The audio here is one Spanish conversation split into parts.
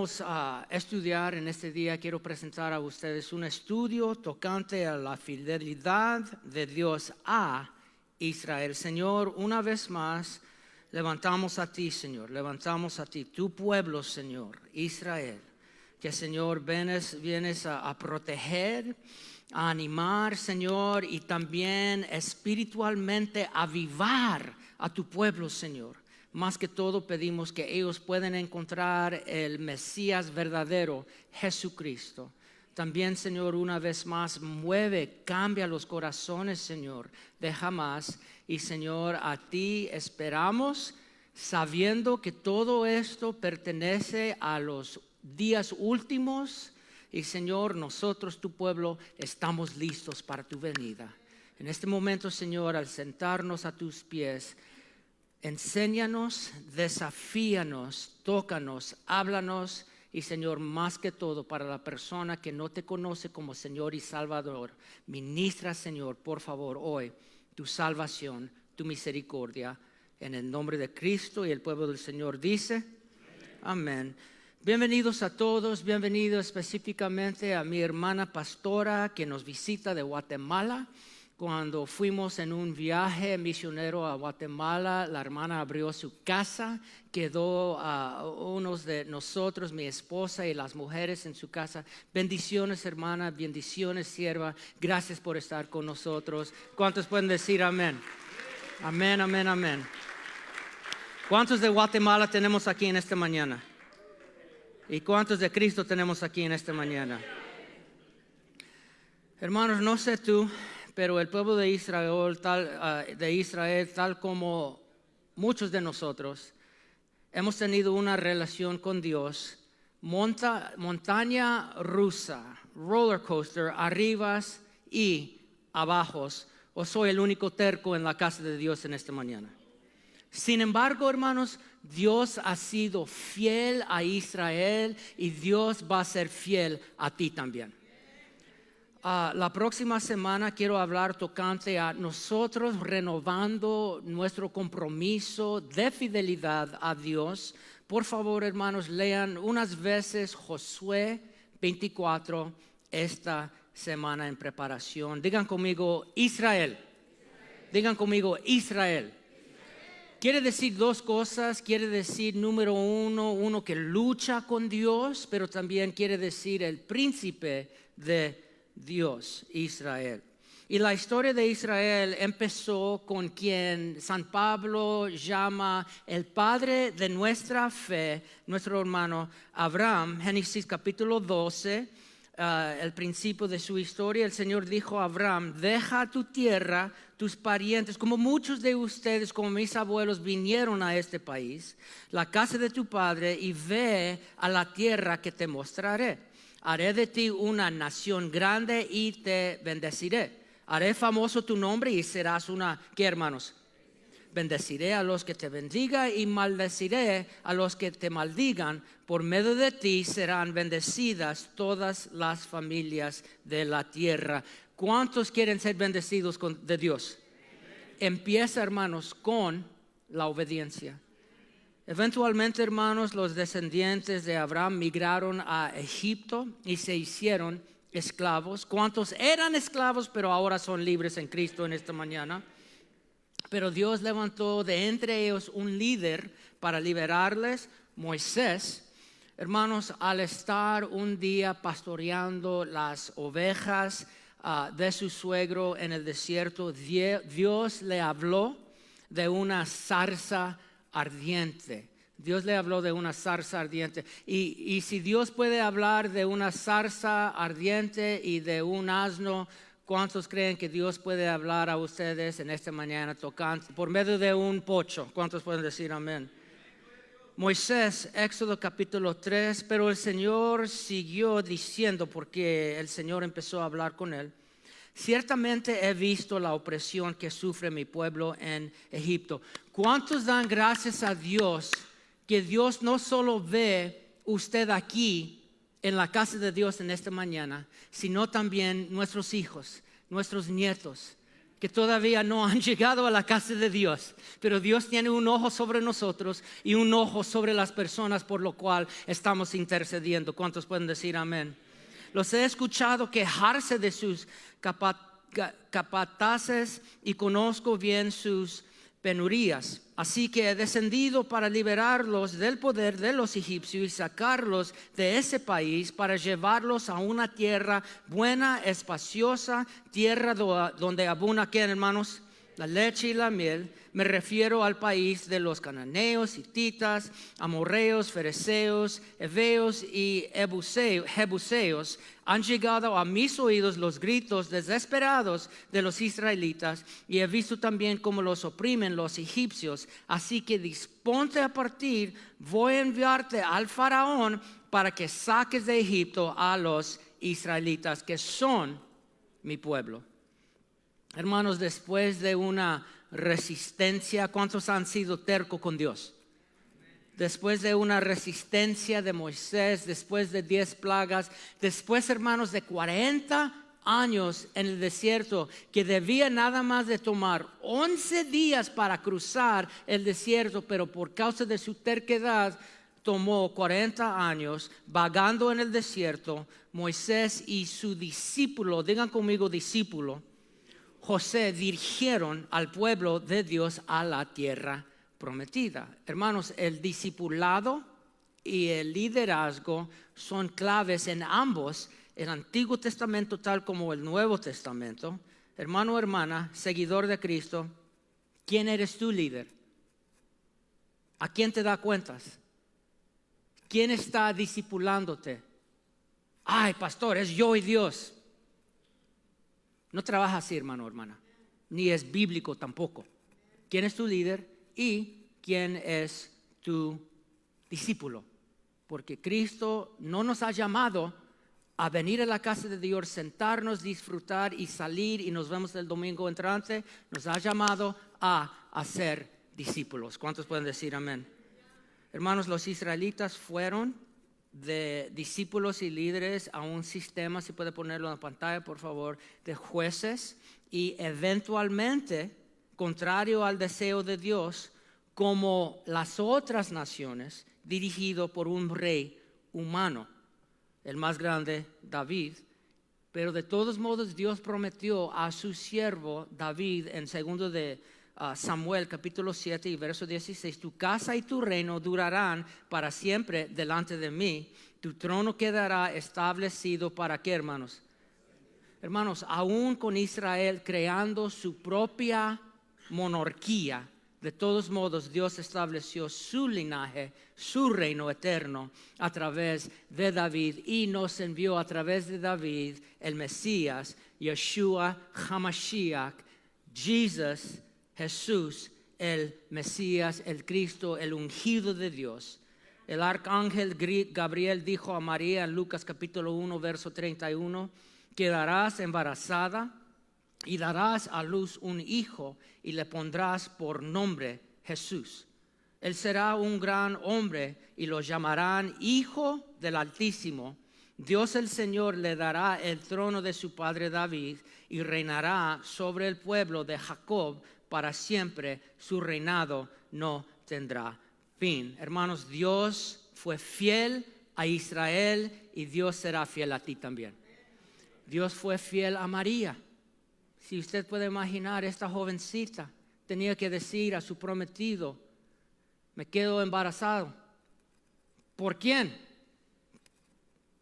Vamos a estudiar en este día. Quiero presentar a ustedes un estudio tocante a la fidelidad de Dios a Israel. Señor, una vez más, levantamos a ti, Señor. Levantamos a ti, tu pueblo, Señor, Israel. Que, Señor, vienes a proteger, a animar, Señor, y también espiritualmente avivar a tu pueblo, Señor. Más que todo pedimos que ellos puedan encontrar el Mesías verdadero, Jesucristo. También, Señor, una vez más, cambia los corazones, Señor, de Hamás. Y, Señor, a ti esperamos, sabiendo que todo esto pertenece a los días últimos. Y, Señor, nosotros, tu pueblo, estamos listos para tu venida. En este momento, Señor, al sentarnos a tus pies, enséñanos, desafíanos, tócanos, háblanos y, Señor, más que todo para la persona que no te conoce como Señor y Salvador, ministra, Señor, por favor, hoy tu salvación, tu misericordia, en el nombre de Cristo. Y el pueblo del Señor dice, amén. Bienvenidos a todos, bienvenido específicamente a mi hermana pastora que nos visita de Guatemala. Cuando fuimos en un viaje misionero a Guatemala, la hermana abrió su casa, quedó a unos de nosotros, mi esposa y las mujeres en su casa. Bendiciones, hermana, bendiciones, sierva. Gracias por estar con nosotros. ¿Cuántos pueden decir amén? Amén, amén, amén. ¿Cuántos de Guatemala tenemos aquí en esta mañana? ¿Y cuántos de Cristo tenemos aquí en esta mañana? Hermanos, no sé tú, pero el pueblo de Israel, tal como muchos de nosotros, hemos tenido una relación con Dios, montaña rusa, roller coaster, arribas y abajos. ¿O soy el único terco en la casa de Dios en esta mañana? Sin embargo, hermanos, Dios ha sido fiel a Israel y Dios va a ser fiel a ti también. La próxima semana quiero hablar tocante a nosotros renovando nuestro compromiso de fidelidad a Dios. Por favor, hermanos, lean unas veces Josué 24 esta semana en preparación. Digan conmigo Israel. Digan conmigo Israel. Quiere decir dos cosas. Quiere decir, número uno que lucha con Dios, pero también quiere decir el príncipe de Dios, Israel. Y la historia de Israel empezó con quien San Pablo llama el padre de nuestra fe, nuestro hermano Abraham. Génesis capítulo 12, el principio de su historia. El Señor dijo a Abraham: deja tu tierra, tus parientes, como muchos de ustedes, como mis abuelos, vinieron a este país, la casa de tu padre, y ve a la tierra que te mostraré. Haré de ti una nación grande y te bendeciré. Haré famoso tu nombre y serás una, ¿qué, hermanos? Bendeciré a los que te bendigan y maldeciré a los que te maldigan. Por medio de ti serán bendecidas todas las familias de la tierra. ¿Cuántos quieren ser bendecidos de Dios? Empieza, hermanos, con la obediencia. Eventualmente, hermanos, los descendientes de Abraham migraron a Egipto y se hicieron esclavos. ¿Cuántos eran esclavos pero ahora son libres en Cristo en esta mañana? Pero Dios levantó de entre ellos un líder para liberarles, Moisés. Hermanos, al estar un día pastoreando las ovejas de su suegro en el desierto, Dios le habló de una zarza ardiente. Dios le habló de una zarza ardiente. Y si Dios puede hablar de una zarza ardiente y de un asno, ¿cuántos creen que Dios puede hablar a ustedes en esta mañana tocante por medio de un pocho? ¿Cuántos pueden decir amén? Moisés, Éxodo capítulo 3, pero el Señor siguió diciendo, porque el Señor empezó a hablar con él: ciertamente he visto la opresión que sufre mi pueblo en Egipto. ¿Cuántos dan gracias a Dios que Dios no solo ve usted aquí en la casa de Dios en esta mañana, sino también nuestros hijos, nuestros nietos, que todavía no han llegado a la casa de Dios, pero Dios tiene un ojo sobre nosotros y un ojo sobre las personas por lo cual estamos intercediendo. ¿Cuántos pueden decir amén? Los he escuchado quejarse de sus capataces y conozco bien sus penurías. Así que he descendido para liberarlos del poder de los egipcios y sacarlos de ese país para llevarlos a una tierra buena, espaciosa, tierra donde abunda, ¿qué, hermanos? La leche y la miel. Me refiero al país de los cananeos, hititas, amorreos, fereceos, heveos y jebuseos. Han llegado a mis oídos los gritos desesperados de los israelitas y he visto también cómo los oprimen los egipcios. Así que disponte a partir, voy a enviarte al faraón para que saques de Egipto a los israelitas que son mi pueblo. Hermanos, después de una resistencia, ¿cuántos han sido tercos con Dios? Después de una resistencia de Moisés, después de 10 plagas, después, hermanos, de 40 años en el desierto, que debía nada más de tomar 11 días para cruzar el desierto, pero por causa de su terquedad tomó 40 años vagando en el desierto. Moisés y su discípulo, digan conmigo discípulo, José, dirigieron al pueblo de Dios a la tierra prometida. Hermanos, el discipulado y el liderazgo son claves en ambos, el Antiguo Testamento tal como el Nuevo Testamento. Hermano, hermana, seguidor de Cristo, ¿quién eres tú, líder? ¿A quién te da cuentas? ¿Quién está discipulándote? Ay, pastor, es yo y Dios. No trabaja así, hermano, hermana. Ni es bíblico tampoco. ¿Quién es tu líder y quién es tu discípulo? Porque Cristo no nos ha llamado a venir a la casa de Dios, sentarnos, disfrutar y salir y nos vemos el domingo entrante. Nos ha llamado a hacer discípulos. ¿Cuántos pueden decir amén? Hermanos, los israelitas fueron de discípulos y líderes a un sistema, si puede ponerlo en la pantalla por favor, de jueces y eventualmente, contrario al deseo de Dios, como las otras naciones, dirigido por un rey humano, el más grande, David. Pero de todos modos Dios prometió a su siervo David en segundo de Samuel capítulo 7 y verso 16, tu casa y tu reino durarán para siempre delante de mí, tu trono quedará establecido para qué, hermanos. Hermanos, aún con Israel creando su propia monarquía, de todos modos Dios estableció su linaje, su reino eterno a través de David y nos envió a través de David el Mesías, Yeshua HaMashiach, Jesús, el Mesías, el Cristo, el ungido de Dios. El arcángel Gabriel dijo a María en Lucas capítulo 1 verso 31, quedarás embarazada y darás a luz un hijo y le pondrás por nombre Jesús. Él será un gran hombre y lo llamarán Hijo del Altísimo. Dios el Señor le dará el trono de su padre David y reinará sobre el pueblo de Jacob para siempre. Su reinado no tendrá fin. Hermanos, Dios fue fiel a Israel y Dios será fiel a ti también. Dios fue fiel a María. Si usted puede imaginar, esta jovencita tenía que decir a su prometido, me quedo embarazado. ¿Por quién?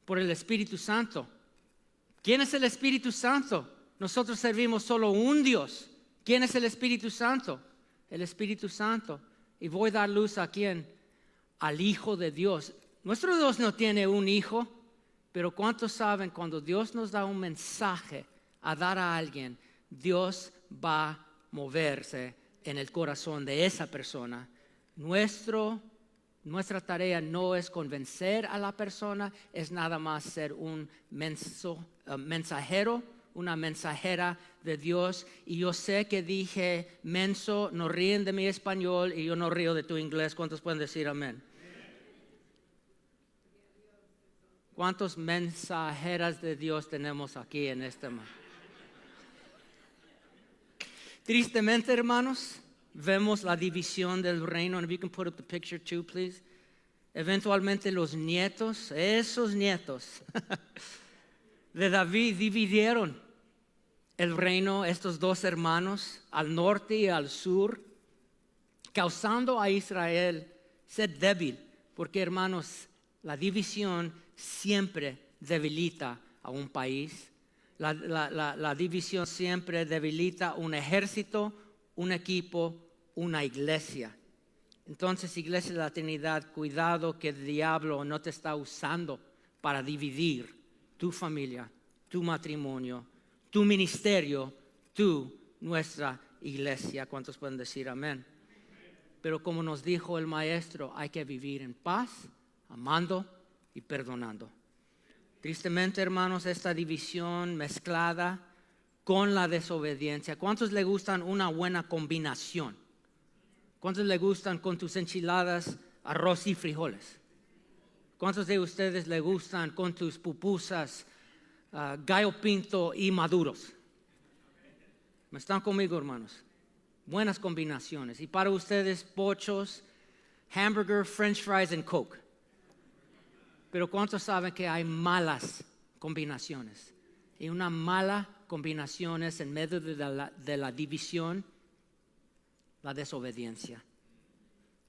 Por el Espíritu Santo. ¿Quién es el Espíritu Santo? Nosotros servimos solo un Dios. ¿Quién es el Espíritu Santo? El Espíritu Santo. Y voy a dar luz a quién? Al Hijo de Dios. Nuestro Dios no tiene un hijo, pero ¿cuántos saben cuando Dios nos da un mensaje a dar a alguien? Dios va a moverse en el corazón de esa persona. Nuestra tarea no es convencer a la persona, es nada más ser un mensajero, una mensajera de Dios. Y yo sé que dije menso, no ríen de mi español y yo no río de tu inglés. ¿Cuántos pueden decir amén? ¿Cuántos mensajeras de Dios tenemos aquí en este momento? Tristemente, hermanos, vemos la división del reino. And if you can put up the picture too, please. Eventualmente los nietos, esos nietos de David dividieron el reino, estos dos hermanos, al norte y al sur, causando a Israel ser débil. Porque, hermanos, la división siempre debilita a un país. La división siempre debilita un ejército, un equipo, una iglesia. Entonces, iglesia de la Trinidad, cuidado que el diablo no te está usando para dividir tu familia, tu matrimonio, tu ministerio, nuestra iglesia. ¿Cuántos pueden decir amén? Pero como nos dijo el maestro, hay que vivir en paz, amando y perdonando. Tristemente, hermanos, esta división mezclada con la desobediencia. ¿Cuántos le gustan una buena combinación? ¿Cuántos le gustan con tus enchiladas arroz y frijoles? ¿Cuántos de ustedes le gustan con tus pupusas gallo pinto y maduros? ¿Me están conmigo, hermanos? Buenas combinaciones. Y para ustedes, pochos, hamburger, french fries and coke. Pero ¿cuántos saben que hay malas combinaciones? Y una mala combinación es en medio de la división, la desobediencia.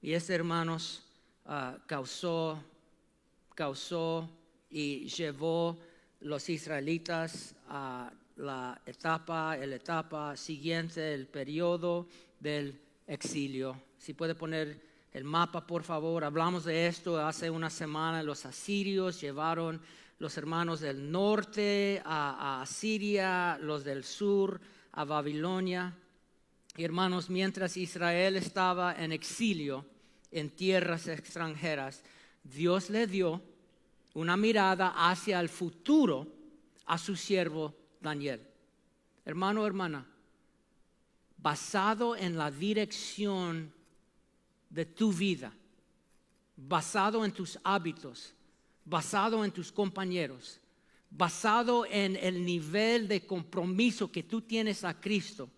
Y hermanos, causó y llevó los israelitas a la etapa siguiente, el periodo del exilio. Si puede poner el mapa, por favor. Hablamos de esto hace una semana. Los asirios llevaron los hermanos del norte a Asiria, los del sur a Babilonia. Y hermanos, mientras Israel estaba en exilio en tierras extranjeras, Dios le dio una mirada hacia el futuro a su siervo Daniel. Hermano, hermana, basado en la dirección de tu vida, basado en tus hábitos, basado en tus compañeros, basado en el nivel de compromiso que tú tienes a Cristo,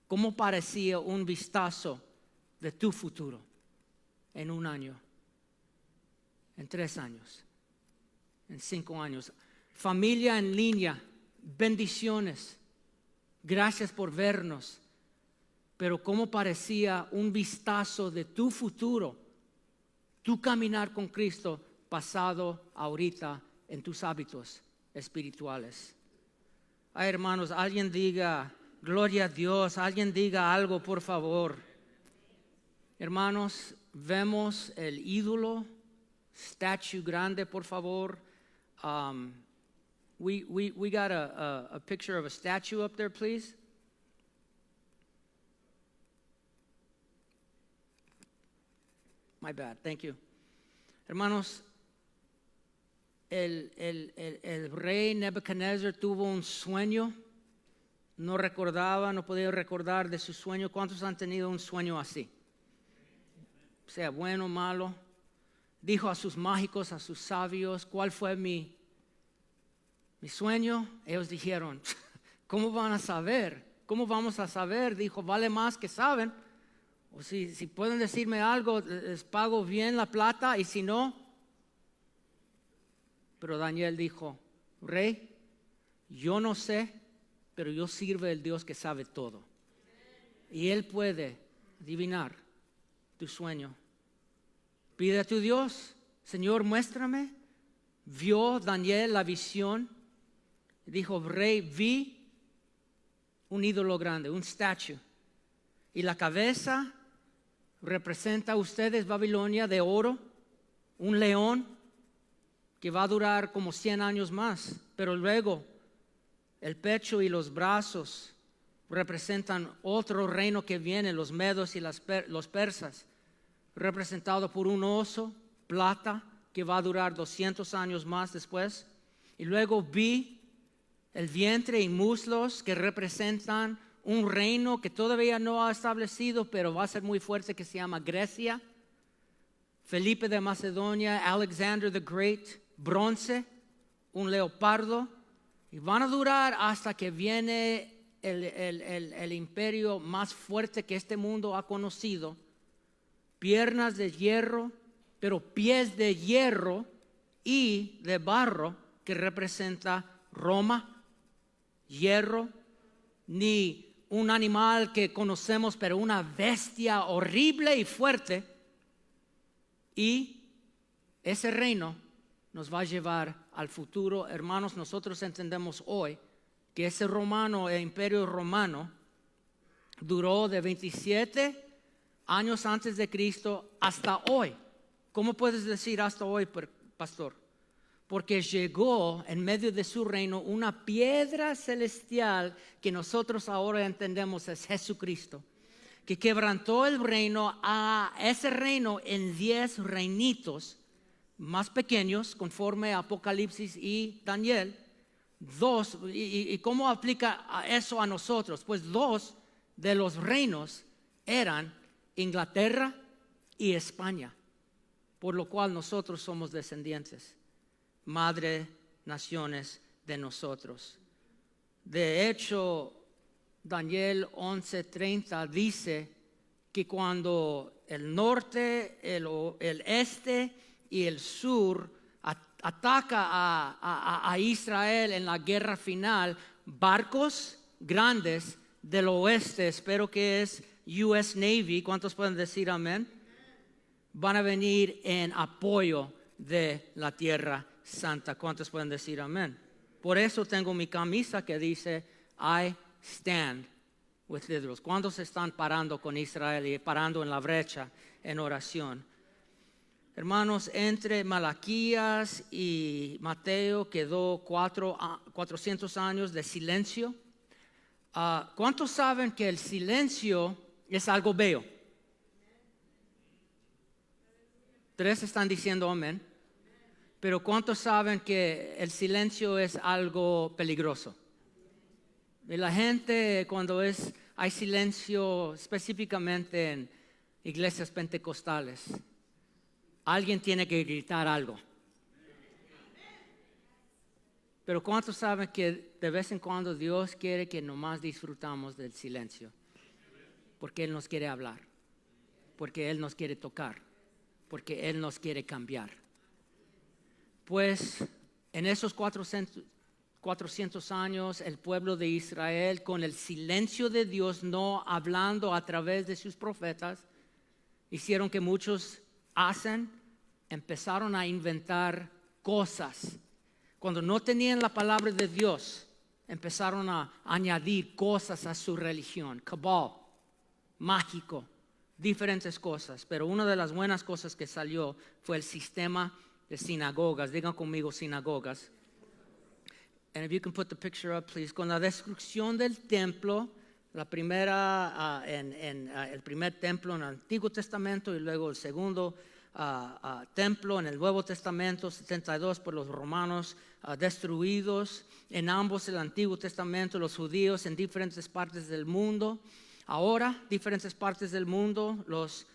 ¿cómo parecía un vistazo de tu futuro en 1 año, en 3 años, en 5 años? Familia en línea, bendiciones, gracias por vernos. Pero ¿cómo parecía un vistazo de tu futuro, tu caminar con Cristo pasado ahorita en tus hábitos espirituales? Ay, hermanos, alguien diga gloria a Dios, alguien diga algo, por favor. Hermanos, vemos el ídolo, statue grande, por favor. We got a picture of a statue up there, please. My bad, thank you. Hermanos, el rey Nebuchadnezzar tuvo un sueño, no podía recordar de su sueño. ¿Cuántos han tenido un sueño así? Sea bueno o malo. Dijo a sus mágicos, a sus sabios, ¿cuál fue mi sueño? Ellos dijeron, ¿cómo van a saber? ¿Cómo vamos a saber? Dijo, vale más que saben. O si pueden decirme algo, les pago bien la plata, y si no. Pero Daniel dijo, rey, yo no sé, pero yo sirvo al Dios que sabe todo. Y Él puede adivinar tu sueño. Pide a tu Dios, Señor, muéstrame. Vio Daniel la visión. Dijo, rey, vi un ídolo grande, un statue. Y la cabeza representa a ustedes Babilonia de oro, un león que va a durar como 100 años más. Pero luego el pecho y los brazos representan otro reino que viene, los medos y los persas, representado por un oso, plata, que va a durar 200 años más después. Y luego vi el vientre y muslos que representan un reino que todavía no ha establecido, pero va a ser muy fuerte, que se llama Grecia. Felipe de Macedonia, Alexander the Great, bronce, un leopardo. Y van a durar hasta que viene el imperio más fuerte que este mundo ha conocido, piernas de hierro, pero pies de hierro y de barro, que representa Roma, hierro, ni un animal que conocemos, pero una bestia horrible y fuerte. Y ese reino nos va a llevar al futuro. Hermanos, nosotros entendemos hoy que ese imperio romano duró de 27 años antes de Cristo hasta hoy. ¿Cómo puedes decir hasta hoy, pastor? Porque llegó en medio de su reino una piedra celestial que nosotros ahora entendemos es Jesucristo, que quebrantó el reino, a ese reino en 10 reinitos más pequeños, conforme a Apocalipsis y Daniel. ¿Y cómo aplica eso a nosotros? Pues 2 de los reinos eran Inglaterra y España, por lo cual nosotros somos descendientes, madre naciones de nosotros. De hecho, Daniel 11:30 dice que cuando el norte, el este y el sur ataca a Israel en la guerra final, barcos grandes del oeste, espero que es US Navy, ¿cuántos pueden decir amén? Van a venir en apoyo de la tierra santa. ¿Cuántos pueden decir amén? Por eso tengo mi camisa que dice I stand with Israel. ¿Cuántos están parando con Israel y parando en la brecha en oración? Hermanos, entre Malaquías y Mateo quedó 400 años de silencio. ¿Cuántos saben que el silencio es algo bello? 3 están diciendo amén. Pero ¿cuántos saben que el silencio es algo peligroso? Y la gente, cuando hay silencio, específicamente en iglesias pentecostales, alguien tiene que gritar algo. Pero ¿cuántos saben que de vez en cuando Dios quiere que nomás disfrutamos del silencio? Porque Él nos quiere hablar, porque Él nos quiere tocar, porque Él nos quiere cambiar. Pues en esos 400 años, el pueblo de Israel, con el silencio de Dios, no hablando a través de sus profetas, hicieron que muchos empezaron a inventar cosas. Cuando no tenían la palabra de Dios, empezaron a añadir cosas a su religión, cabal, mágico, diferentes cosas. Pero una de las buenas cosas que salió fue el sistema de sinagogas. Digan conmigo sinagogas. And if you can put the picture up, please. Con la destrucción del templo, la primera, el primer templo en el Antiguo Testamento y luego el segundo templo en el Nuevo Testamento, 72 por los romanos, destruidos. En ambos el Antiguo Testamento, los judíos en diferentes partes del mundo. Ahora, diferentes partes del mundo, los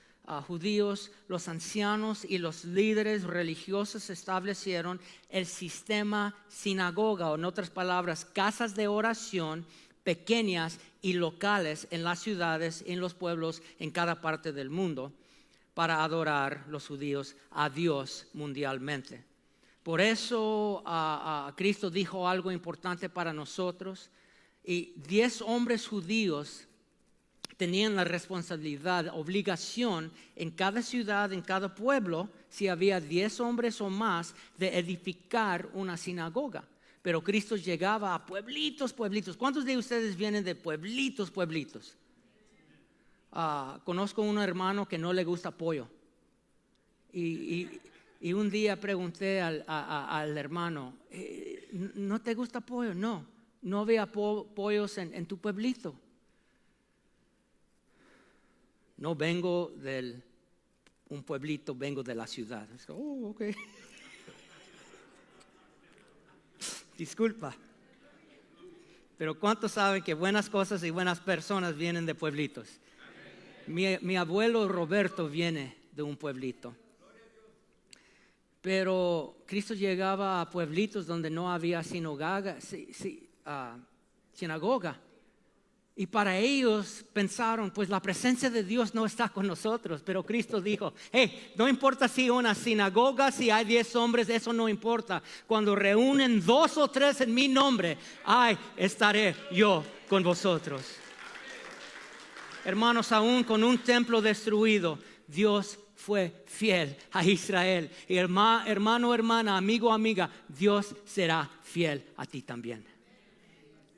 judíos, los ancianos y los líderes religiosos establecieron el sistema sinagoga, o en otras palabras, casas de oración pequeñas y locales en las ciudades, en los pueblos, en cada parte del mundo, para adorar los judíos a Dios mundialmente. Por eso Cristo dijo algo importante para nosotros, y 10 hombres judíos tenían la responsabilidad, obligación en cada ciudad, en cada pueblo, si había 10 hombres o más, de edificar una sinagoga. Pero Cristo llegaba a pueblitos. ¿Cuántos de ustedes vienen de pueblitos? Conozco un hermano que no le gusta pollo. Y un día pregunté al hermano, ¿no te gusta pollo? No había pollos en tu pueblito. No vengo de un pueblito, vengo de la ciudad. Ok. Disculpa. Pero ¿cuántos saben que buenas cosas y buenas personas vienen de pueblitos? Mi abuelo Roberto viene de un pueblito. Pero Cristo llegaba a pueblitos donde no había sinagoga. Y para ellos pensaron, pues la presencia de Dios no está con nosotros. Pero Cristo dijo, hey, no importa si una sinagoga, si hay 10 hombres, eso no importa. Cuando reúnen 2 o 3 en mi nombre, ahí estaré yo con vosotros. Hermanos, aún con un templo destruido, Dios fue fiel a Israel. Y hermano, hermana, amigo, amiga, Dios será fiel a ti también.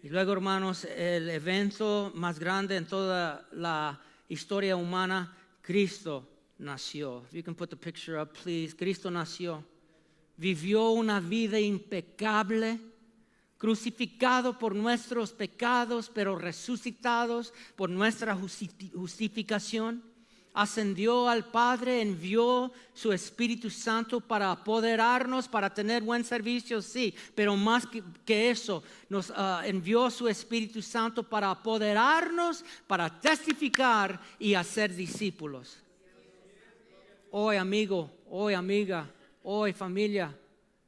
Y luego, hermanos, el evento más grande en toda la historia humana, Cristo nació. If you can put the picture up, please. Cristo nació. Vivió una vida impecable, crucificado por nuestros pecados, pero resucitados por nuestra justificación. Ascendió al Padre, envió su Espíritu Santo para apoderarnos, para tener buen servicio, sí, pero más que eso, nos envió su Espíritu Santo para apoderarnos, para testificar y hacer discípulos. Hoy, amigo, hoy, amiga, hoy, familia,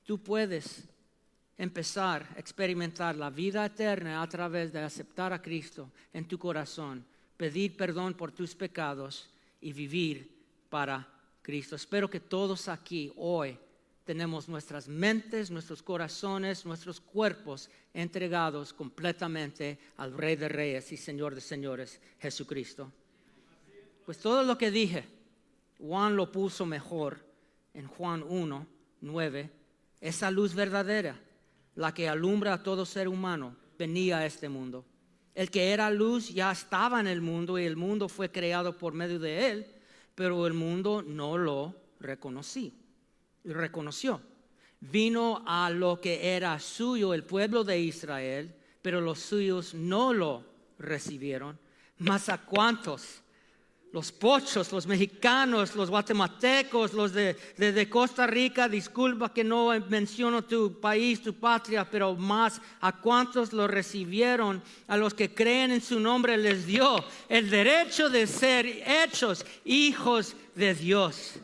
tú puedes empezar a experimentar la vida eterna a través de aceptar a Cristo en tu corazón, pedir perdón por tus pecados y vivir para Cristo. Espero que todos aquí hoy tenemos nuestras mentes, nuestros corazones, nuestros cuerpos entregados completamente al Rey de Reyes y Señor de Señores, Jesucristo. Pues todo lo que dije, Juan lo puso mejor en Juan 1:9. Esa luz verdadera, la que alumbra a todo ser humano, venía a este mundo. El que era luz ya estaba en el mundo y el mundo fue creado por medio de él, pero el mundo no lo reconoció. Vino a lo que era suyo, el pueblo de Israel, pero los suyos no lo recibieron. Mas a cuántos, los pochos, los mexicanos, los guatemaltecos, los de Costa Rica, disculpa que no menciono tu país, tu patria, pero más a cuántos lo recibieron, a los que creen en su nombre les dio el derecho de ser hechos hijos de Dios.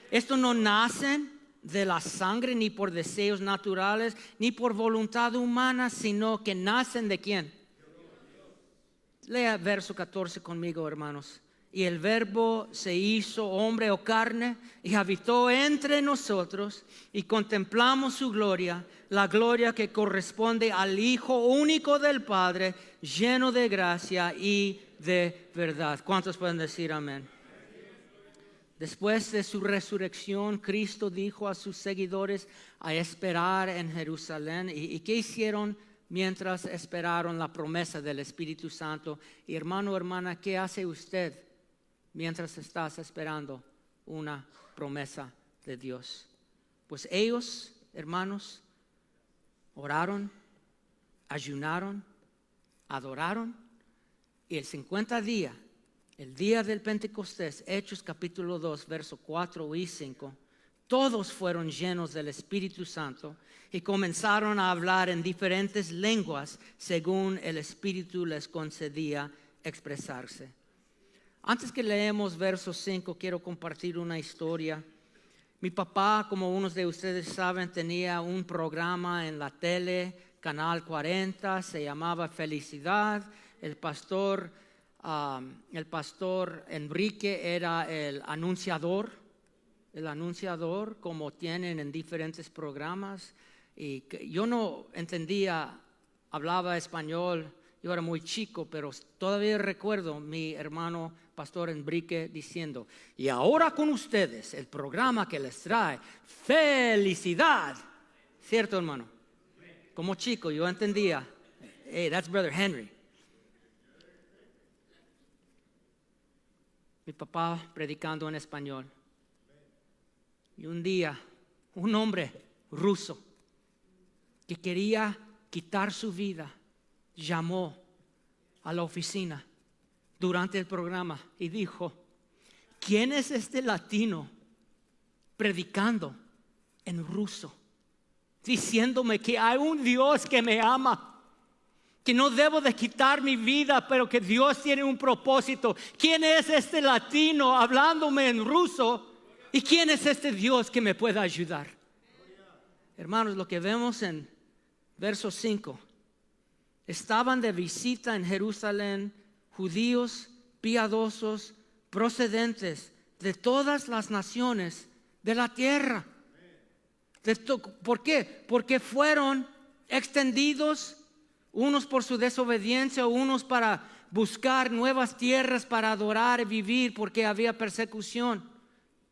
Esto no nace de la sangre, ni por deseos naturales, ni por voluntad humana, sino que nacen de ¿quién? Lea verso 14 conmigo, hermanos. Y el Verbo se hizo hombre o carne y habitó entre nosotros y contemplamos su gloria, la gloria que corresponde al Hijo único del Padre, lleno de gracia y de verdad. ¿Cuántos pueden decir amén? Después de su resurrección, Cristo dijo a sus seguidores a esperar en Jerusalén. ¿Y qué hicieron mientras esperaron la promesa del Espíritu Santo? Y hermano, hermana, ¿qué hace usted mientras estás esperando una promesa de Dios? Pues ellos, hermanos, oraron, ayunaron, adoraron, y el 50 día, el día del Pentecostés, Hechos capítulo 2, versos 4 y 5, todos fueron llenos del Espíritu Santo y comenzaron a hablar en diferentes lenguas según el Espíritu les concedía expresarse. Antes que leemos verso 5, quiero compartir una historia. Mi papá, como unos de ustedes saben, tenía un programa en la tele, Canal 40, se llamaba Felicidad. El pastor Enrique era el anunciador, como tienen en diferentes programas. Y yo no entendía, hablaba español. Yo era muy chico, pero todavía recuerdo mi hermano Pastor Enrique diciendo, y ahora con ustedes el programa que les trae felicidad. ¿Cierto, hermano? Como chico yo entendía, hey, that's Brother Henry. Mi papá predicando en español. Y un día, un hombre ruso que quería quitar su vida, llamó a la oficina durante el programa y dijo, ¿quién es este latino predicando en ruso? Diciéndome que hay un Dios que me ama, que no debo de quitar mi vida, pero que Dios tiene un propósito. ¿Quién es este latino hablándome en ruso? ¿Y quién es este Dios que me pueda ayudar? Hermanos, lo que vemos en verso 5 estaban de visita en Jerusalén judíos piadosos procedentes de todas las naciones de la tierra. ¿Por qué? Porque fueron extendidos, unos por su desobediencia, unos para buscar nuevas tierras para adorar y vivir porque había persecución.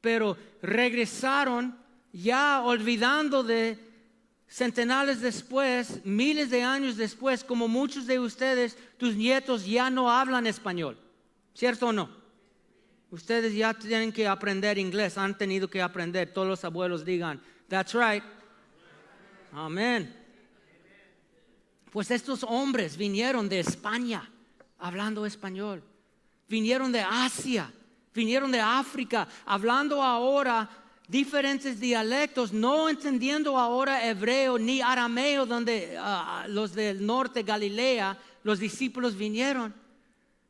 Pero regresaron ya olvidando de centenares después, miles de años después, como muchos de ustedes, tus nietos ya no hablan español. ¿Cierto o no? Ustedes ya tienen que aprender inglés, han tenido que aprender. Todos los abuelos digan, that's right. Amén. Pues estos hombres vinieron de España hablando español. Vinieron de Asia, vinieron de África, hablando ahora diferentes dialectos, no entendiendo ahora hebreo ni arameo, donde los del norte Galilea, los discípulos vinieron.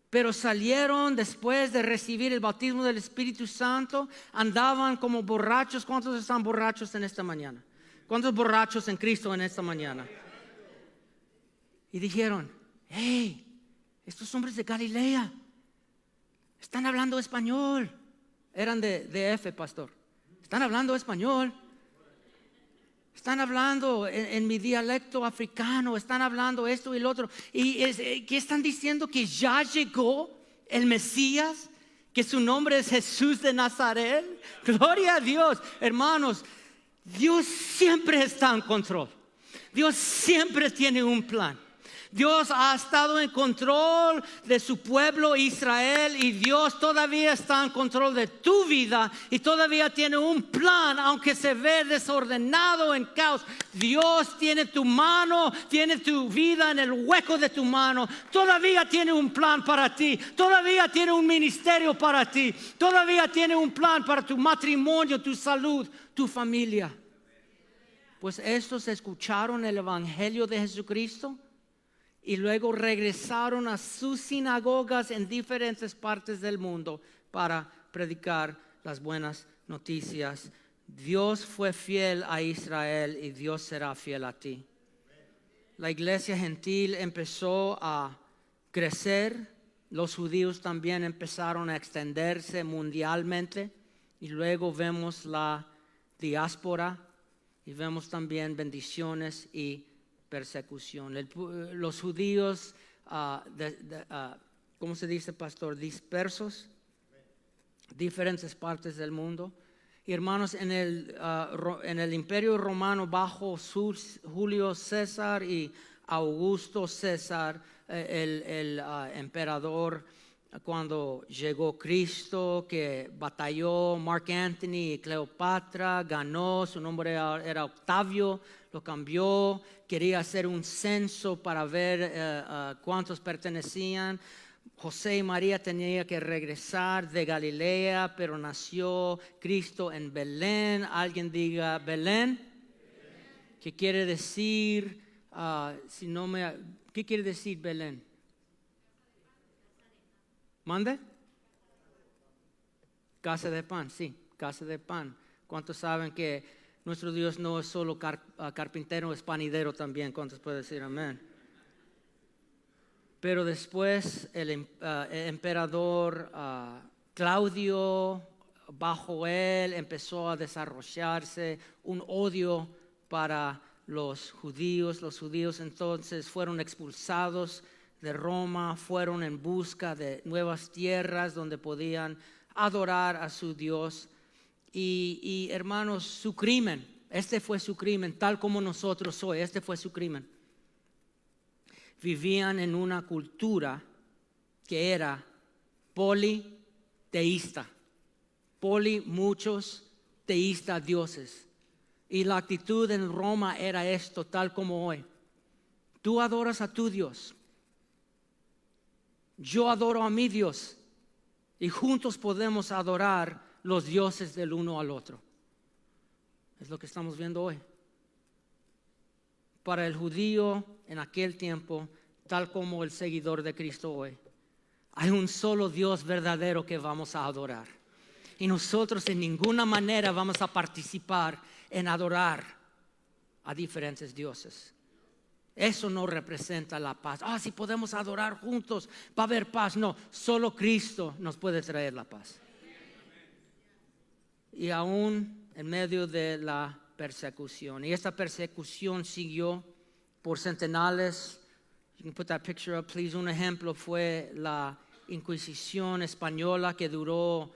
Pero salieron después de recibir el bautismo del Espíritu Santo, andaban como borrachos. ¿Cuántos están borrachos en esta mañana? ¿Cuántos borrachos en Cristo en esta mañana? Y dijeron, hey, estos hombres de Galilea están hablando español. Eran de DF, pastor. Están hablando español. Están hablando en mi dialecto africano. Están hablando esto y lo otro. ¿Y qué están diciendo? Que ya llegó el Mesías, que su nombre es Jesús de Nazaret. Gloria a Dios. Hermanos, Dios siempre está en control. Dios siempre tiene un plan. Dios ha estado en control de su pueblo Israel y Dios todavía está en control de tu vida y todavía tiene un plan, aunque se ve desordenado, en caos. Dios tiene tu mano, tiene tu vida en el hueco de tu mano. Todavía tiene un plan para ti, todavía tiene un ministerio para ti, todavía tiene un plan para tu matrimonio, tu salud, tu familia. Pues estos escucharon el evangelio de Jesucristo y luego regresaron a sus sinagogas en diferentes partes del mundo para predicar las buenas noticias. Dios fue fiel a Israel y Dios será fiel a ti. La iglesia gentil empezó a crecer. Los judíos también empezaron a extenderse mundialmente. Y luego vemos la diáspora y vemos también bendiciones y persecución. Los judíos, ¿cómo se dice, pastor? Dispersos, diferentes partes del mundo. Y hermanos, en el Imperio Romano bajo Julio César y Augusto César, el emperador, cuando llegó Cristo, que batalló Mark Anthony y Cleopatra, ganó, su nombre era Octavio, lo cambió, quería hacer un censo para ver cuántos pertenecían. José y María tenían que regresar de Galilea, pero nació Cristo en Belén. Alguien diga Belén. ¿Qué quiere decir? ¿Qué quiere decir Belén? ¿Mande? Casa de pan, sí, casa de pan. ¿Cuántos saben que nuestro Dios no es solo carpintero, es panadero también? ¿Cuántos pueden decir amén? Pero después el emperador Claudio, bajo él empezó a desarrollarse un odio para los judíos. Los judíos entonces fueron expulsados de Roma, fueron en busca de nuevas tierras donde podían adorar a su Dios. Y hermanos, su crimen, este fue su crimen, tal como nosotros hoy, este fue su crimen. Vivían en una cultura que era politeísta, muchos teístas dioses. Y la actitud en Roma era esto, tal como hoy. Tú adoras a tu Dios, yo adoro a mi Dios, y juntos podemos adorar los dioses del uno al otro. Es lo que estamos viendo hoy. Para el judío en aquel tiempo, tal como el seguidor de Cristo hoy, hay un solo Dios verdadero que vamos a adorar. Y nosotros en ninguna manera vamos a participar en adorar a diferentes dioses. Eso no representa la paz. Si podemos adorar juntos, va a haber paz. No, solo Cristo nos puede traer la paz. Y aún en medio de la persecución. Y esta persecución siguió por centenales. You can put that picture up, please. Un ejemplo fue la Inquisición española que duró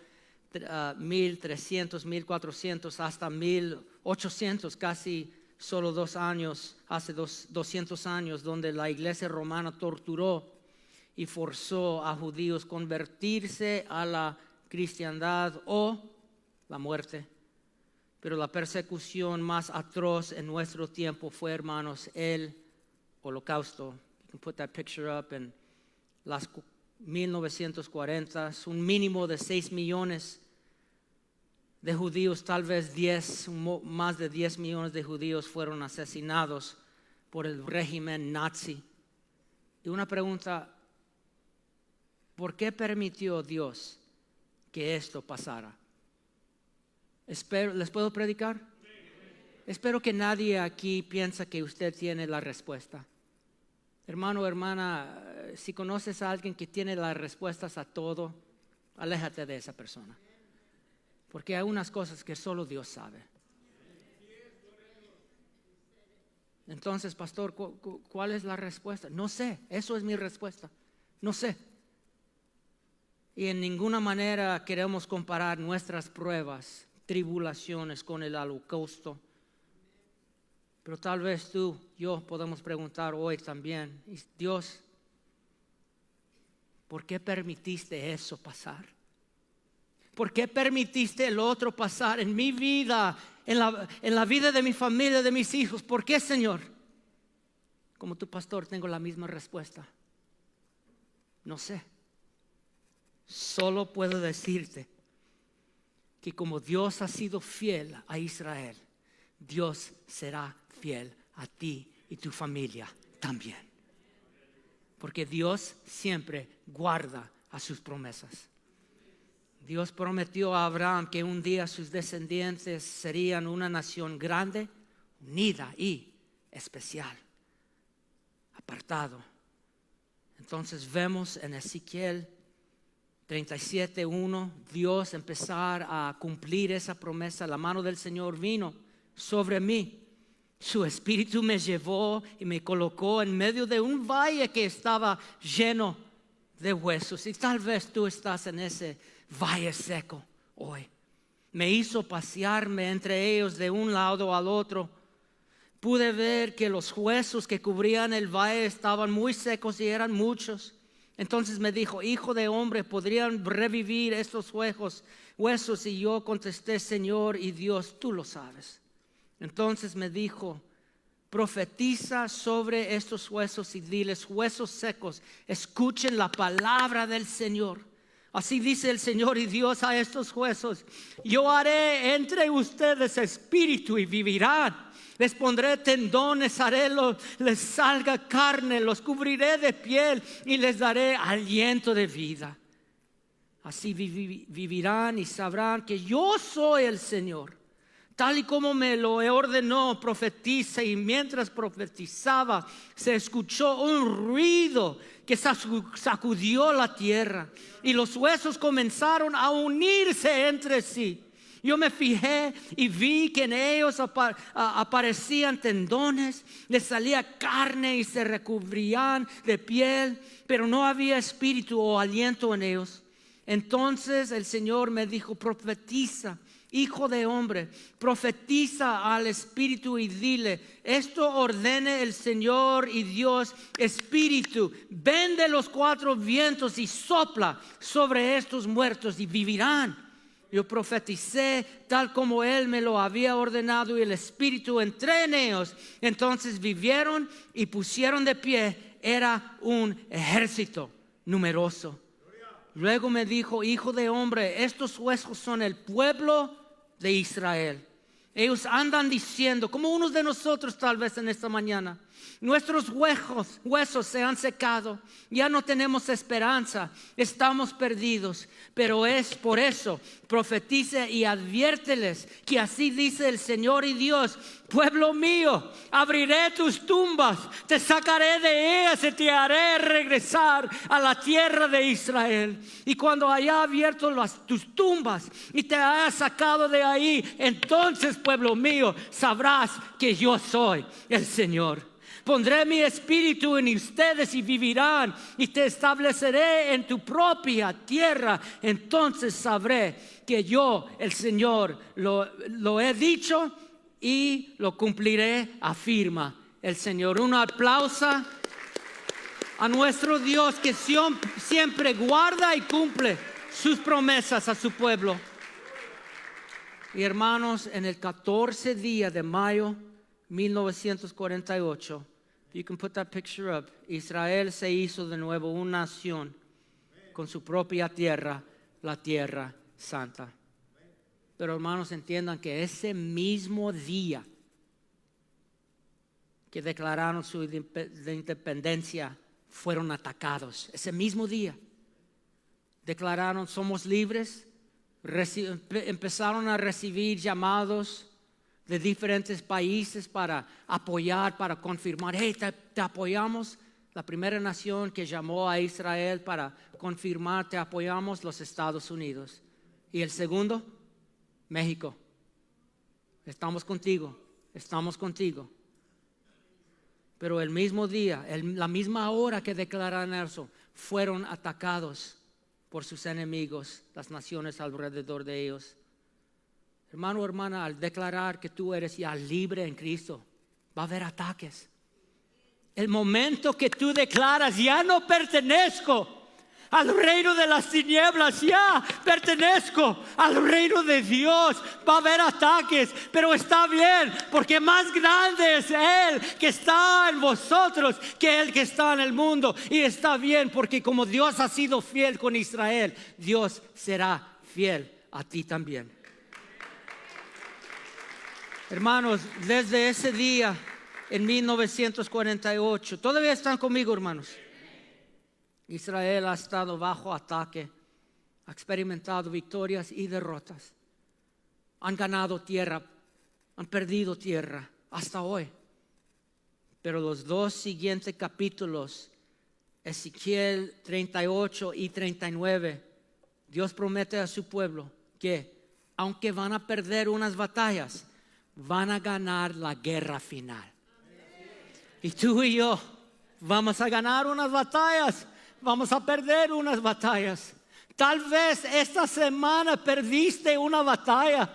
1300, 1400 hasta 1800, casi solo 2 años, hace 200 años, donde la iglesia romana torturó y forzó a judíos a convertirse a la cristiandad o la muerte. Pero la persecución más atroz en nuestro tiempo fue, hermanos, el holocausto. You can put that picture up. En las 1940, un mínimo de 6 millones de judíos, tal vez más de 10 millones de judíos fueron asesinados por el régimen nazi. Y una pregunta, ¿por qué permitió Dios que esto pasara? ¿Les puedo predicar? Espero que nadie aquí piensa que usted tiene la respuesta. Hermano o hermana, si conoces a alguien que tiene las respuestas a todo, aléjate de esa persona. Porque hay unas cosas que solo Dios sabe. Entonces, pastor, ¿cuál es la respuesta? No sé, eso es mi respuesta. No sé. Y en ninguna manera queremos comparar nuestras pruebas, tribulaciones con el holocausto. Pero tal vez tú, yo podemos preguntar hoy también, Dios, ¿por qué permitiste eso pasar? ¿Por qué permitiste el otro pasar en mi vida, en la vida de mi familia, de mis hijos? ¿Por qué, Señor? Como tu pastor tengo la misma respuesta. No sé. Solo puedo decirte que como Dios ha sido fiel a Israel, Dios será fiel a ti y tu familia también. Porque Dios siempre guarda a sus promesas. Dios prometió a Abraham que un día sus descendientes serían una nación grande, unida y especial, apartado. Entonces vemos en Ezequiel 37:1 Dios empezar a cumplir esa promesa. La mano del Señor vino sobre mí. Su espíritu me llevó y me colocó en medio de un valle que estaba lleno de huesos. Y tal vez tú estás en ese valle seco hoy. Me hizo pasearme entre ellos de un lado al otro. Pude ver que los huesos que cubrían el valle estaban muy secos y eran muchos. Entonces me dijo, hijo de hombre, ¿podrían revivir estos huesos? Y yo contesté, Señor y Dios, tú lo sabes. Entonces me dijo, profetiza sobre estos huesos y diles, huesos secos, escuchen la palabra del Señor. Así dice el Señor y Dios a estos huesos, yo haré entre ustedes espíritu y vivirán. Les pondré tendones, les salga carne, los cubriré de piel y les daré aliento de vida. Así vivirán y sabrán que yo soy el Señor. Tal y como me lo ordenó, profetiza. Y mientras profetizaba, se escuchó un ruido que sacudió la tierra. Y los huesos comenzaron a unirse entre sí. Yo me fijé y vi que en ellos aparecían tendones, les salía carne y se recubrían de piel, pero no había espíritu o aliento en ellos. Entonces el Señor me dijo, profetiza, hijo de hombre, profetiza al espíritu y dile, esto ordene el Señor y Dios, espíritu, ven de los 4 vientos y sopla sobre estos muertos y vivirán. Yo profeticé tal como Él me lo había ordenado y el Espíritu entró en ellos. Entonces vivieron y pusieron de pie. Era un ejército numeroso. Luego me dijo, hijo de hombre, estos huesos son el pueblo de Israel. Ellos andan diciendo, como unos de nosotros tal vez en esta mañana, nuestros huesos se han secado, ya no tenemos esperanza, estamos perdidos. Pero es por eso, profetice y adviérteles que así dice el Señor y Dios, pueblo mío, abriré tus tumbas, te sacaré de ellas y te haré regresar a la tierra de Israel. Y cuando haya abierto tus tumbas y te haya sacado de ahí, entonces, pueblo mío, sabrás que yo soy el Señor. Pondré mi espíritu en ustedes y vivirán, y te estableceré en tu propia tierra. Entonces sabré que yo, el Señor, lo he dicho y lo cumpliré, afirma el Señor. Un aplauso a nuestro Dios, que siempre guarda y cumple sus promesas a su pueblo. Y hermanos, en el 14 día de mayo 1948, you can put that picture up, Israel se hizo de nuevo una nación con su propia tierra, la tierra santa. Pero hermanos, entiendan que ese mismo día que declararon su independencia, fueron atacados. Ese mismo día declararon: somos libres. Empezaron a recibir llamados de diferentes países para apoyar, para confirmar: hey, te apoyamos. La primera nación que llamó a Israel para confirmar: te apoyamos, los Estados Unidos. Y el segundo, México. Estamos contigo, estamos contigo. Pero el mismo día, la misma hora que declararon eso, fueron atacados por sus enemigos, las naciones alrededor de ellos. Hermano, hermana, al declarar que tú eres ya libre en Cristo, va a haber ataques. El momento que tú declaras: ya no pertenezco al reino de las tinieblas, ya pertenezco al reino de Dios, va a haber ataques, pero está bien, porque más grande es Él que está en vosotros que el que está en el mundo. Y está bien, porque como Dios ha sido fiel con Israel, Dios será fiel a ti también. Hermanos, desde ese día en 1948, todavía están conmigo, hermanos. Israel ha estado bajo ataque, ha experimentado victorias y derrotas. Han ganado tierra, han perdido tierra hasta hoy. Pero los dos siguientes capítulos, Ezequiel 38 y 39, Dios promete a su pueblo que aunque van a perder unas batallas, van a ganar la guerra final. Y tú y yo vamos a ganar unas batallas. Vamos a perder unas batallas. Tal vez esta semana perdiste una batalla.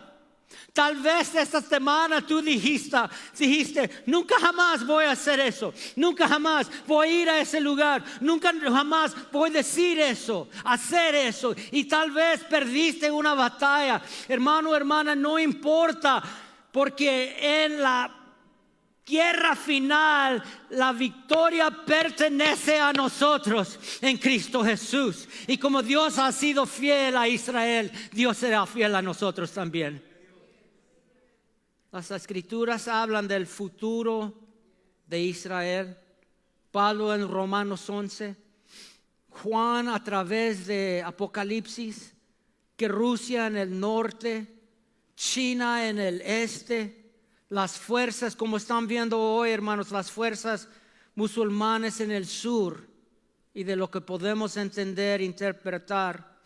Tal vez esta semana tú dijiste: nunca jamás voy a hacer eso. Nunca jamás voy a ir a ese lugar. Nunca jamás voy a decir eso, hacer eso. Y tal vez perdiste una batalla. Hermano, hermana, no importa, porque en la guerra final, la victoria pertenece a nosotros en Cristo Jesús. Y como Dios ha sido fiel a Israel, Dios será fiel a nosotros también. Las escrituras hablan del futuro de Israel. Pablo en Romanos 11, Juan a través de Apocalipsis, que Rusia en el norte, China en el este, las fuerzas, como están viendo hoy, hermanos, las fuerzas musulmanes en el sur, y de lo que podemos entender, interpretar,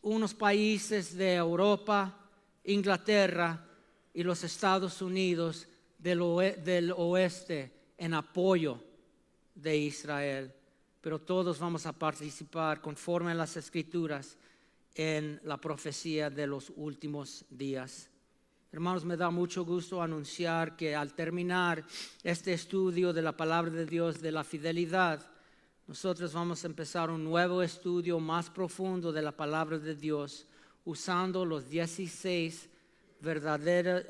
unos países de Europa, Inglaterra y los Estados Unidos del oeste en apoyo de Israel. Pero todos vamos a participar conforme a las Escrituras en la profecía de los últimos días. Hermanos, me da mucho gusto anunciar que al terminar este estudio de la palabra de Dios, de la fidelidad, nosotros vamos a empezar un nuevo estudio más profundo de la palabra de Dios, usando los 16 verdaderas,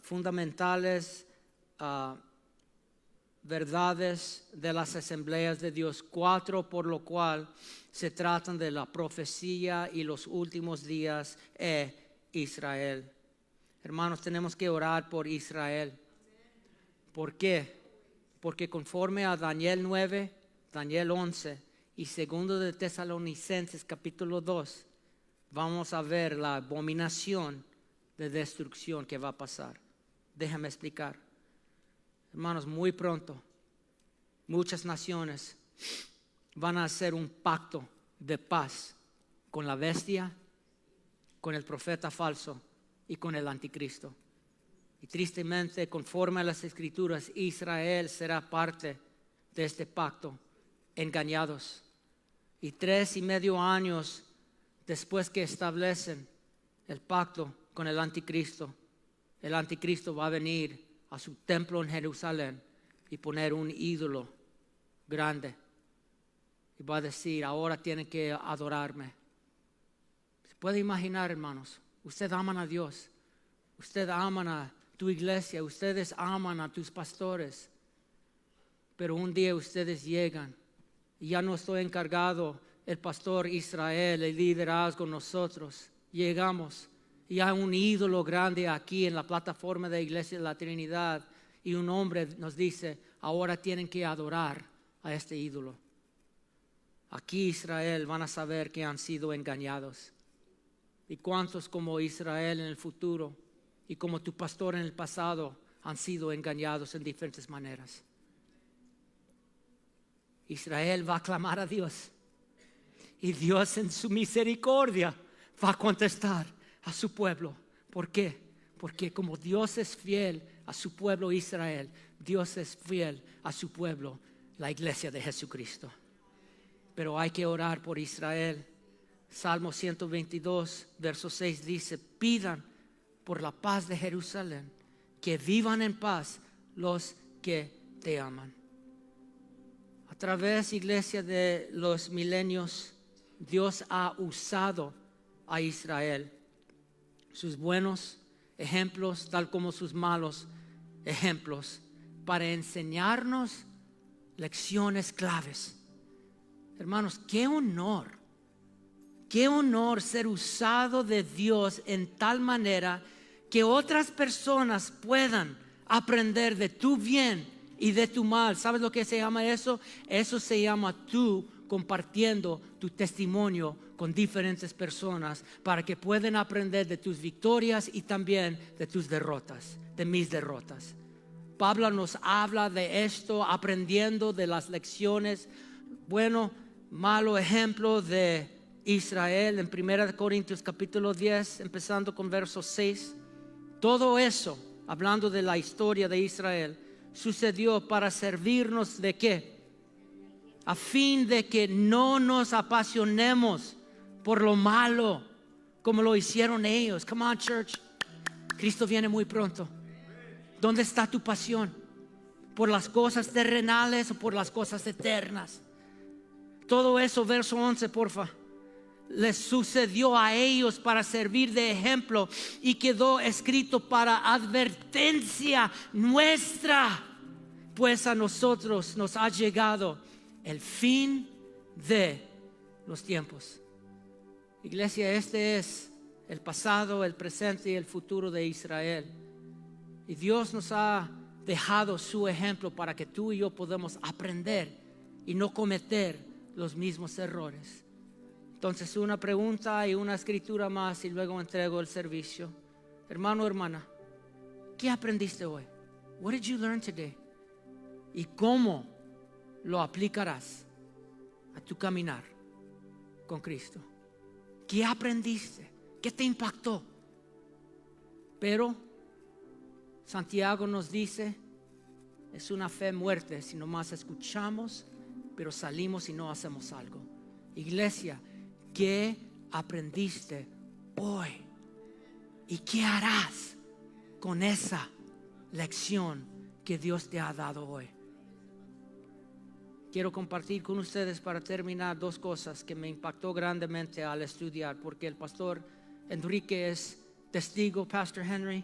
fundamentales verdades de las asambleas de Dios. 4 por lo cual se tratan de la profecía y los últimos días de Israel. Hermanos, tenemos que orar por Israel. ¿Por qué? Porque conforme a Daniel 9, Daniel 11 y 2 de Tesalonicenses capítulo 2, vamos a ver la abominación de destrucción que va a pasar. Déjame explicar. Hermanos, muy pronto, muchas naciones van a hacer un pacto de paz con la bestia, con el profeta falso y con el anticristo. Y tristemente, conforme a las Escrituras, Israel será parte de este pacto, engañados. Y 3.5 años después que establecen el pacto con el anticristo va a venir a su templo en Jerusalén y poner un ídolo grande. Y va a decir, ahora tienen que adorarme. ¿Se puede imaginar, hermanos? Ustedes aman a Dios. Ustedes aman a tu iglesia. Ustedes aman a tus pastores. Pero un día ustedes llegan y ya no estoy encargado el pastor Israel, el liderazgo nosotros. Llegamos y hay un ídolo grande aquí en la plataforma de la Iglesia de la Trinidad y un hombre nos dice, ahora tienen que adorar a este ídolo. Aquí Israel van a saber que han sido engañados. ¿Y cuántos como Israel en el futuro y como tu pastor en el pasado han sido engañados en diferentes maneras? Israel va a clamar a Dios y Dios en su misericordia va a contestar a su pueblo. ¿Por qué? Porque como Dios es fiel a su pueblo Israel, Dios es fiel a su pueblo, la iglesia de Jesucristo. Pero hay que orar por Israel. Salmo 122, verso 6 dice, pidan por la paz de Jerusalén, que vivan en paz los que te aman. A través, iglesia, de los milenios, Dios ha usado a Israel, sus buenos ejemplos, tal como sus malos ejemplos, para enseñarnos lecciones claves. Hermanos, qué honor ser usado de Dios en tal manera que otras personas puedan aprender de tu bien y de tu mal. ¿Sabes lo que se llama eso? Eso se llama tú compartiendo tu testimonio con diferentes personas para que puedan aprender de tus victorias y también de tus derrotas, de mis derrotas. Pablo nos habla de esto, aprendiendo de las lecciones, bueno, malo ejemplo de Israel en 1 Corintios capítulo 10, empezando con verso 6. Todo eso, hablando de la historia de Israel, sucedió para servirnos de ¿qué? A fin de que no nos apasionemos por lo malo como lo hicieron ellos. Come on, church. Cristo viene muy pronto. ¿Dónde está tu pasión? ¿Por las cosas terrenales o por las cosas eternas? Todo eso, verso 11, porfa. Les sucedió a ellos para servir de ejemplo y quedó escrito para advertencia nuestra, pues a nosotros nos ha llegado el fin de los tiempos. Iglesia, este es el pasado, el presente y el futuro de Israel. Y Dios nos ha dejado su ejemplo para que tú y yo podamos aprender y no cometer los mismos errores. Entonces, una pregunta y una escritura más y luego entrego el servicio. Hermano, hermana, ¿qué aprendiste hoy? What did you learn today? ¿Y cómo lo aplicarás a tu caminar con Cristo? ¿Qué aprendiste? ¿Qué te impactó? Pero Santiago nos dice, es una fe muerta si nomás escuchamos, pero salimos y no hacemos algo. Iglesia, ¿qué aprendiste hoy? ¿Y qué harás con esa lección que Dios te ha dado hoy? Quiero compartir con ustedes para terminar 2 cosas que me impactó grandemente al estudiar, porque el pastor Enrique es testigo, Pastor Henry,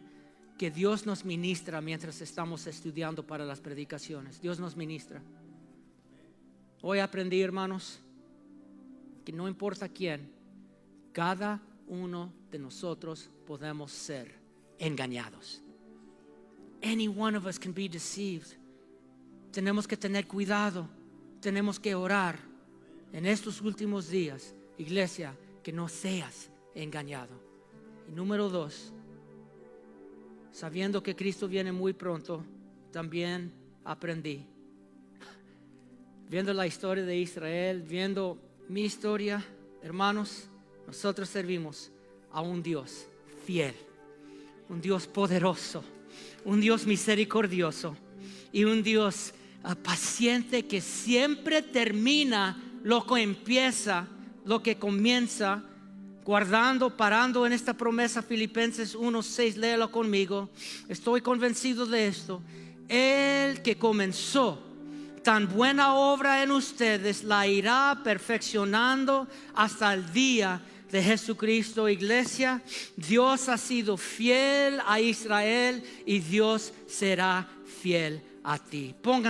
que Dios nos ministra mientras estamos estudiando para las predicaciones. Dios nos ministra. Hoy aprendí, hermanos, que no importa quién, cada uno de nosotros podemos ser engañados. Any one of us can be deceived. Tenemos que tener cuidado, tenemos que orar en estos últimos días, iglesia, que no seas engañado. Y número 2, sabiendo que Cristo viene muy pronto, también aprendí. Viendo la historia de Israel, viendo mi historia, hermanos, nosotros servimos a un Dios fiel, un Dios poderoso, un Dios misericordioso y un Dios paciente que siempre termina lo que empieza, lo que comienza, guardando, parando en esta promesa. Filipenses 1:6, léalo conmigo. Estoy convencido de esto. El que comenzó tan buena obra en ustedes la irá perfeccionando hasta el día de Jesucristo. Iglesia, Dios ha sido fiel a Israel y Dios será fiel a ti. Pongan